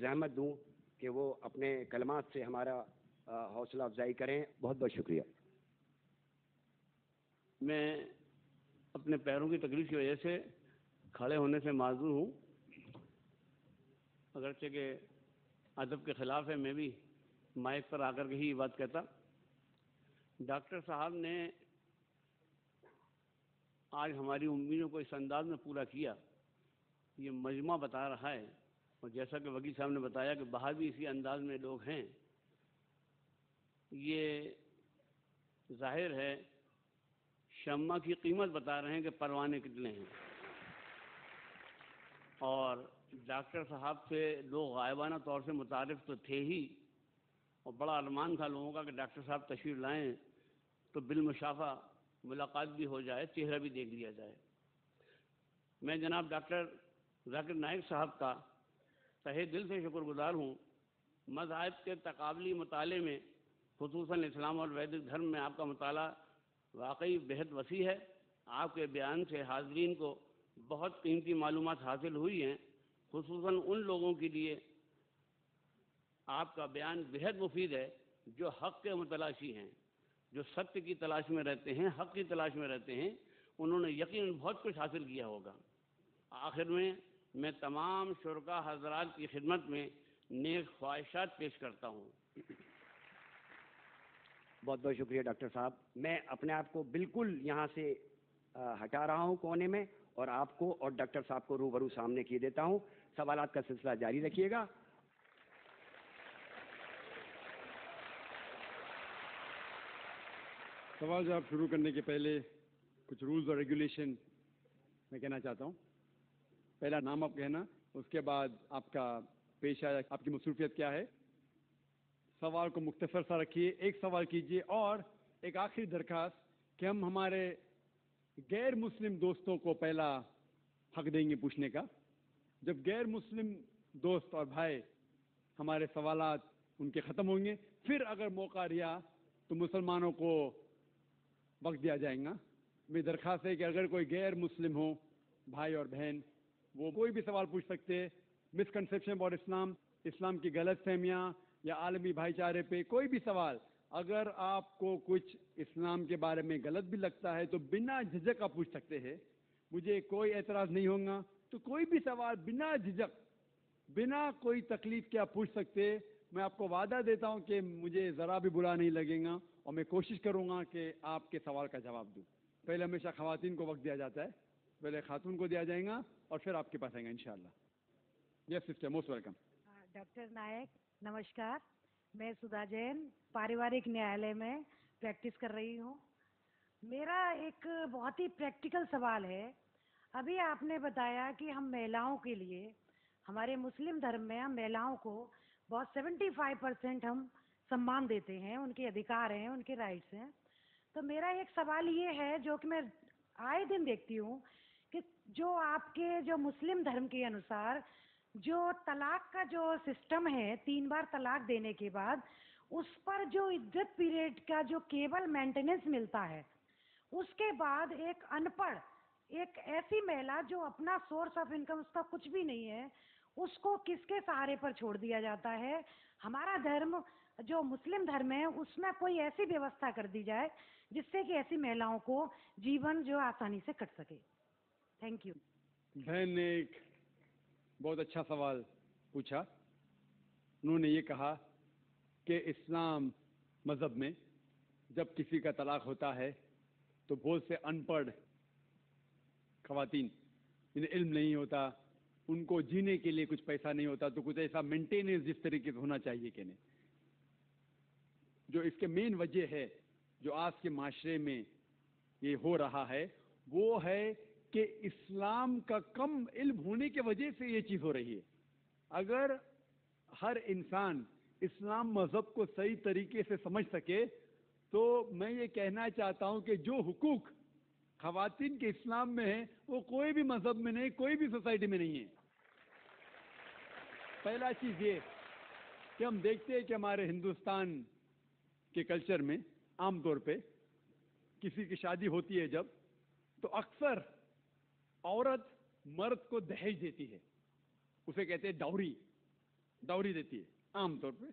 زحمت دوں کہ وہ اپنے کلمات سے ہمارا حوصلہ افزائی کریں. بہت بہت شکریہ. میں اپنے پیروں کی تکلیف کی وجہ سے کھڑے ہونے سے معذور ہوں، اگرچہ کہ ادب کے خلاف ہے، میں بھی مائک پر آ کر کے ہی یہ بات کہتا. ڈاکٹر صاحب نے آج ہماری امیدوں کو اس انداز میں پورا کیا. یہ مجمع بتا رہا ہے، اور جیسا کہ وکیل صاحب نے بتایا کہ باہر بھی اسی انداز میں لوگ ہیں. یہ ظاہر ہے شمع کی قیمت بتا رہے ہیں کہ پروانے کتنے ہیں. اور ڈاکٹر صاحب سے لوگ غائبانہ طور سے متعارف تو تھے ہی، اور بڑا ارمان تھا لوگوں کا کہ ڈاکٹر صاحب تشریف لائیں تو بالمشافہ ملاقات بھی ہو جائے، چہرہ بھی دیکھ لیا جائے. میں جناب ڈاکٹر ذاکر نائک صاحب کا تہہ دل سے شکر گزار ہوں. مذاہب کے تقابلی مطالعے میں خصوصاً اسلام اور ویدک دھرم میں آپ کا مطالعہ واقعی بہت وسیع ہے. آپ کے بیان سے حاضرین کو بہت قیمتی معلومات حاصل ہوئی ہیں. خصوصاً ان لوگوں کے لیے آپ کا بیان بہت مفید ہے جو حق کے متلاشی ہیں، جو ستیہ کی تلاش میں رہتے ہیں، حق کی تلاش میں رہتے ہیں. انہوں نے یقیناً بہت کچھ حاصل کیا ہوگا. آخر میں تمام شرکاء حضرات کی خدمت میں نیک خواہشات پیش کرتا ہوں. بہت بہت شکریہ ڈاکٹر صاحب. میں اپنے آپ کو بالکل یہاں سے ہٹا رہا ہوں کونے میں، اور آپ کو اور ڈاکٹر صاحب کو روبرو سامنے کیے دیتا ہوں. سوالات کا سلسلہ جاری رکھیے گا. سوال جواب شروع کرنے کے پہلے کچھ رولز اور ریگولیشن میں کہنا چاہتا ہوں. پہلا نام آپ کہنا، اس کے بعد آپ کا پیشہ، آپ کی مصروفیت کیا ہے. سوال کو مختصر سا رکھیے، ایک سوال کیجیے. اور ایک آخری درخواست کہ ہم ہمارے غیر مسلم دوستوں کو پہلا حق دیں گے پوچھنے کا. جب غیر مسلم دوست اور بھائی ہمارے سوالات ان کے ختم ہوں گے، پھر اگر موقع رہا تو مسلمانوں کو وقت دیا جائے گا. میری درخواست ہے کہ اگر کوئی غیر مسلم ہو بھائی اور بہن، وہ کوئی بھی سوال پوچھ سکتے. مسکنسیپشن اباؤٹ اسلام، اسلام کی غلط فہمیاں یا عالمی بھائی چارے پہ کوئی بھی سوال. اگر آپ کو کچھ اسلام کے بارے میں غلط بھی لگتا ہے تو بنا جھجک آپ پوچھ سکتے ہیں. مجھے کوئی اعتراض نہیں ہوگا. تو کوئی بھی سوال بنا جھجک، بنا کوئی تکلیف کے آپ پوچھ سکتے. میں آپ کو وعدہ دیتا ہوں کہ مجھے ذرا بھی برا نہیں لگے گا، اور میں کوشش کروں گا کہ آپ کے سوال کا جواب دوں. پہلے ہمیشہ خواتین کو وقت دیا جاتا ہے، پہلے خاتون کو دیا جائے گا اور پھر آپ کے پاس آئیں گا انشاءاللہ. Yes sister, most welcome. Doctor Naik نمشکار. میں سدھا جین پاریوارک نیالے میں پریکٹس کر رہی ہوں. میرا ایک بہت ہی پریکٹیکل سوال ہے. ابھی آپ نے بتایا کہ ہم مہیلاؤں کے لیے، ہمارے مسلم دھرم میں ہم مہیلاؤں کو بہت 75% ہم سمان دیتے ہیں، ان کے ادھیکار ہیں، ان کے رائٹس ہیں. تو میرا ایک سوال یہ ہے جو کہ میں آئے دن دیکھتی ہوں کہ جو آپ کے جو مسلم دھرم کے انوسار جو طلاق کا جو سسٹم ہے، 3 بار طلاق دینے کے بعد اس پر جو عدت پیریڈ کا جو کیبل مینٹیننس ملتا ہے، اس کے بعد ایک ان پڑھ، ایک ایسی مہیلا جو اپنا سورس آف انکم اس کا کچھ بھی نہیں ہے، اس کو کس کے سہارے پر چھوڑ دیا جاتا ہے؟ ہمارا دھرم جو مسلم دھرم ہے اس میں کوئی ایسی ویوستھا کر دی جائے جس سے کہ ایسی مہیلاؤں کو جیون جو آسانی سے کٹ سکے. Thank you. بہن نے ایک بہت اچھا سوال پوچھا. انہوں نے یہ کہا کہ اسلام مذہب میں جب کسی کا طلاق ہوتا ہے تو بہت سے ان پڑھ خواتین جنہیں علم نہیں ہوتا، ان کو جینے کے لیے کچھ پیسہ نہیں ہوتا، تو کچھ ایسا مینٹیننس جس طریقے سے ہونا چاہیے کہ نہیں. جو اس کے مین وجہ ہے جو آج کے معاشرے میں یہ ہو رہا ہے، وہ ہے کہ اسلام کا کم علم ہونے کی وجہ سے یہ چیز ہو رہی ہے. اگر ہر انسان اسلام مذہب کو صحیح طریقے سے سمجھ سکے تو میں یہ کہنا چاہتا ہوں کہ جو حقوق خواتین کے اسلام میں ہیں وہ کوئی بھی مذہب میں نہیں، کوئی بھی سوسائٹی میں نہیں ہے. پہلا چیز یہ کہ ہم دیکھتے ہیں کہ ہمارے ہندوستان کے کلچر میں عام طور پہ کسی کی شادی ہوتی ہے جب، تو اکثر عورت مرد کو دہیج دیتی ہے، اسے کہتے ہیں ڈاوری. डाउरी देती है आम तौर पे,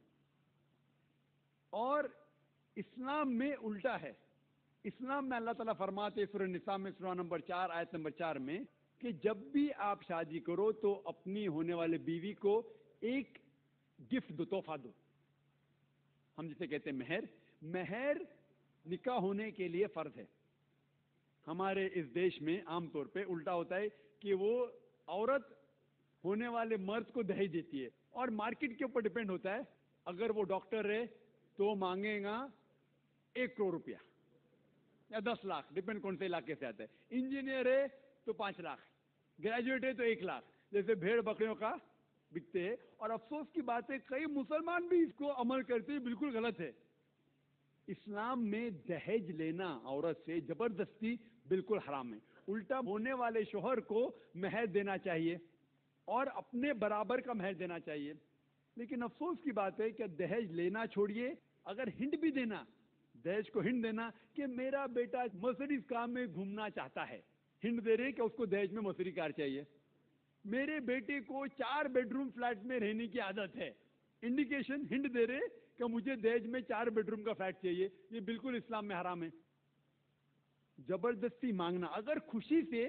और इस्लाम में उल्टा है। इस्लाम में अल्लाह ताला फरमाते सूरह निसा में सूरह नंबर 4 आयत नंबर 4 में कि जब भी आप शादी करो तो अपनी होने वाले बीवी को एक गिफ्ट दो, तोहफा दो। हम जिसे कहते हैं महर। महर निकाह होने के लिए फर्ज है। हमारे इस देश में आमतौर पे उल्टा होता है कि वो औरत होने वाले मर्द को दहेज देती है, और मार्केट के ऊपर डिपेंड होता है। अगर वो डॉक्टर है तो मांगेगा 1 करोड़ रुपया या 10 लाख, डिपेंड कौन से इलाके से आता है। इंजीनियर है तो 5 लाख, ग्रेजुएट है तो 1 लाख, जैसे भेड़ बकरियों का बिकते हैं। और अफसोस की बात है कई मुसलमान भी इसको अमल करते हैं, बिल्कुल गलत है। इस्लाम में दहेज लेना औरत से जबरदस्ती बिल्कुल हराम है। उल्टा होने वाले शोहर को महर देना चाहिए और अपने बराबर का महर देना चाहिए। लेकिन अफसोस की बात है कि दहेज लेना छोड़िए, अगर हिंट भी देना, दहेज को हिंट देना कि मेरा बेटा मर्सिडीज कार में घूमना चाहता है, हिंट दे रहे कि उसको दहेज में मर्सिडीज कार चाहिए। मेरे बेटे को 4 बेडरूम फ्लैट में रहने की आदत है, इंडिकेशन हिंट दे रहे कि मुझे दहेज में 4 बेडरूम का फ्लैट चाहिए। ये बिल्कुल इस्लाम में हराम है। जबरदस्ती मांगना, अगर खुशी से,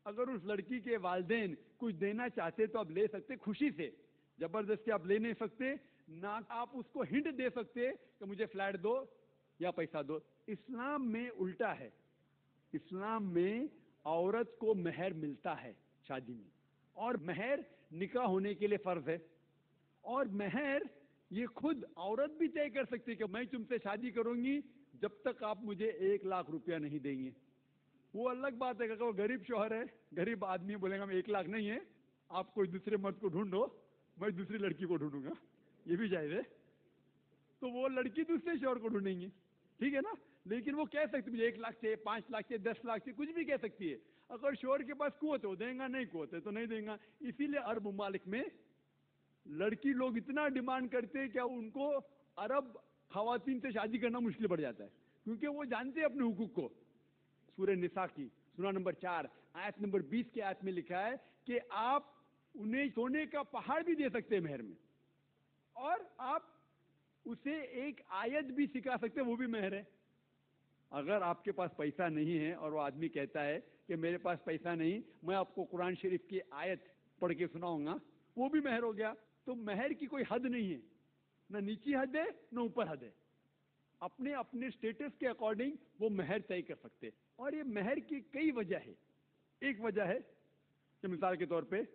अगर उस लड़की के वालिदैन कुछ देना चाहते तो आप ले सकते खुशी से, जबरदस्ती आप ले नहीं सकते ना। आप उसको हिंट दे सकते कि मुझे फ्लैट दो या पैसा दो। इस्लाम में उल्टा है। इस्लाम में औरत को महर मिलता है शादी में, और महर निकाह होने के लिए फर्ज है। और महर ये खुद औरत भी तय कर सकती है कि मैं तुमसे शादी करूंगी जब तक आप मुझे 1 लाख रुपया नहीं देंगे। वो अलग बात है कि अगर वो गरीब शौहर है, गरीब आदमी बोलेगा मैं 1 लाख नहीं है, आप कोई दूसरे मर्द को ढूंढो, मैं दूसरी लड़की को ढूंढूंगा, ये भी जायज है। तो वो लड़की दूसरे शौहर को ढूंढेंगी, ठीक है ना। लेकिन वो कह सकती है मुझे 1 लाख चाहिए, 5 लाख चाहिए, 10 लाख चाहिए, कुछ भी कह सकती है। अगर शौहर के पास कुवत हो देगा, नहीं कुवत है तो नहीं देगा। इसीलिए अरब मुमालिक में लड़की लोग इतना डिमांड करते हैं कि उनको अरब खवातीन से शादी करना मुश्किल पड़ जाता है, क्योंकि वो जानते हैं अपने हुकूक को। सूरह निसा की सूरह नंबर 4 आयत नंबर 20 के आयत में लिखा है कि आप उन्हें सोने का पहाड़ भी दे सकते हैं महर में, और आप उसे एक आयत भी सिखा सकते हैं, वो भी महर है। अगर आपके पास पैसा नहीं है और वो आदमी कहता है कि मेरे पास पैसा नहीं, मैं आपको कुरान शरीफ की आयत पढ़ के सुनाऊंगा, वो भी महर हो गया। तो महर की कोई हद नहीं है, ना नीची हद है ना ऊपर हद है। अपने अपने स्टेटस के अकॉर्डिंग वो महर तय कर सकते हैं। और ये महर की कई वजह है। एक वजह है कि मिसाल के तौर पे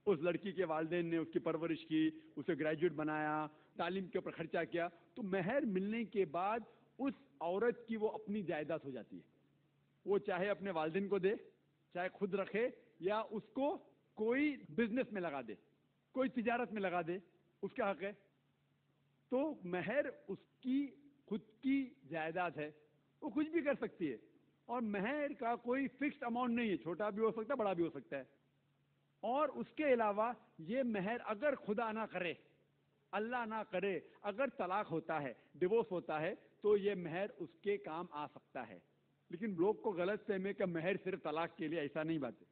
उस लड़की के वालिदैन ने उसकी परवरिश की, उसे ग्रेजुएट बनाया, तालीम के ऊपर खर्चा किया, तो महर मिलने के बाद उस औरत की वो अपनी जायदाद हो जाती है। वो चाहे अपने वालिदैन को दे, चाहे खुद रखे, या उसको कोई बिजनेस में लगा दे, कोई तिजारत में लगा दे, उसका हक है। तो महर उसकी खुद की जायदाद है, वो कुछ भी कर सकती है। और महर का कोई फिक्स्ड अमाउंट नहीं है, छोटा भी हो सकता है, बड़ा भी हो सकता है। और उसके अलावा ये महर अगर खुदा ना करे, अल्लाह ना करे, अगर तलाक होता है, डिवोर्स होता है, तो ये महर उसके काम आ सकता है। लेकिन लोग को गलत फहमी कि महर सिर्फ तलाक के लिए, ऐसा नहीं बात है।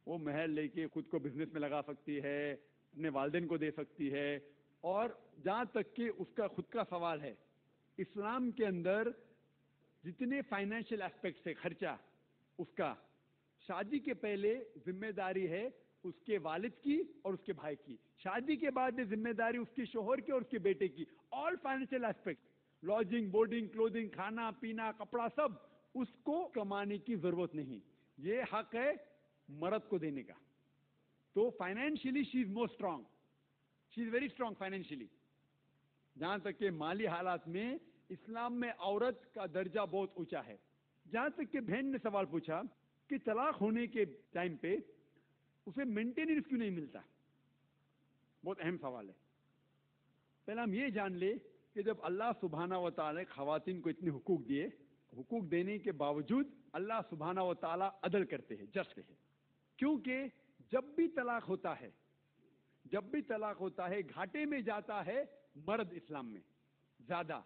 वो महर लेके खुद को बिजनेस में लगा सकती है, अपने वालिदैन को दे सकती है। और जहाँ तक कि उसका खुद का सवाल है, इस्लाम के अंदर जितने फाइनेंशियल एस्पेक्ट से खर्चा, उसका शादी के पहले जिम्मेदारी है उसके वालिद की और उसके भाई की। शादी के बाद ये जिम्मेदारी उसके शोहर की और उसके बेटे की। All financial aspect, lodging, boarding, clothing, खाना पीना, कपड़ा, सब उसको कमाने की जरूरत नहीं। ये हक है मर्द को देने का। तो financially she is more strong, she is very strong financially. जहां तक के माली हालात में इस्लाम में औरत का दर्जा बहुत ऊंचा है। जहां तक कि बहन ने सवाल पूछा कि तलाक होने के टाइम पे उसे मेंटेनेंस क्यों नहीं मिलता, बहुत अहम सवाल है। पहले हम ये जान ले कि जब अल्लाह सुब्हाना व तआला खवातीन को इतने हुकूक दिए, हुकूक देने के बावजूद अल्लाह सुब्हाना व तआला अदल करते हैं, जस्ट है। क्योंकि जब भी तलाक होता है, जब भी तलाक होता है, घाटे में जाता है मर्द इस्लाम में ज्यादा।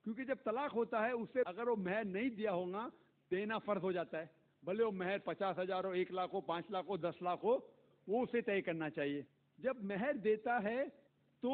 क्योंकि जब तलाक होता है उसे अगर वो महर नहीं दिया होगा, देना फर्ज हो जाता है। भले वो महर 50,000 हो, 1 लाख हो, 5 लाख हो, 10 लाख हो, वो उसे तय करना चाहिए। जब महर देता है तो